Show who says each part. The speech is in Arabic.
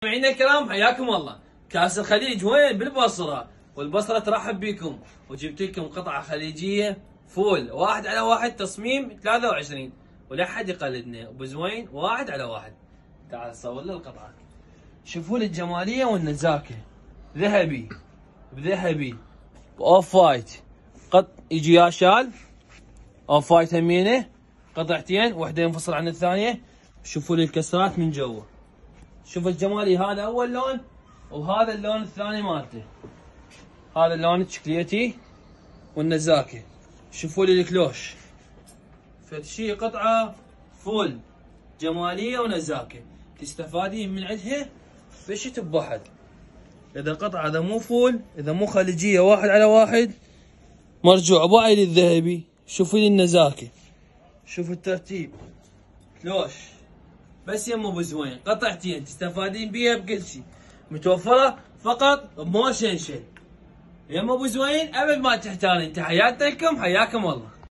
Speaker 1: مستمعينا الكرام حياكم الله. كاس الخليج وين؟ بالبصره، والبصره ترحب بكم، وجبت لكم قطعه خليجيه فول 1:1 تصميم 23، ولا حد يقلدنا، وبزوين 1:1. تعال صور لي القطعه. شوفوا لي الجماليه والنزاكه، ذهبي بذهبي واوف وايت، يجي يا شال اوف وايت همينه، قطعتين واحده ينفصل عن الثانيه. شوفوا لي الكسرات من جوا، شوف الجمالي. هذا اول لون وهذا اللون الثاني مالته، هذا اللون الشكليتي والنزاكه. شوفوا لي الكلوش، فشي قطعه فول جماليه ونزاكه، تستفادين من عندها بشت بواحد. اذا قطعه اذا مو فول، اذا مو خليجيه 1:1، مرجوع باعي للذهبي. شوفوا لي النزاكه، شوفوا الترتيب، كلوش بس يمه بزوين، قطعتين تستفادين بيها بكل شيء، متوفره فقط بموشن شيء. يمه بزوين ابد ما تحتاجين. تحياتي لكم، حياكم الله.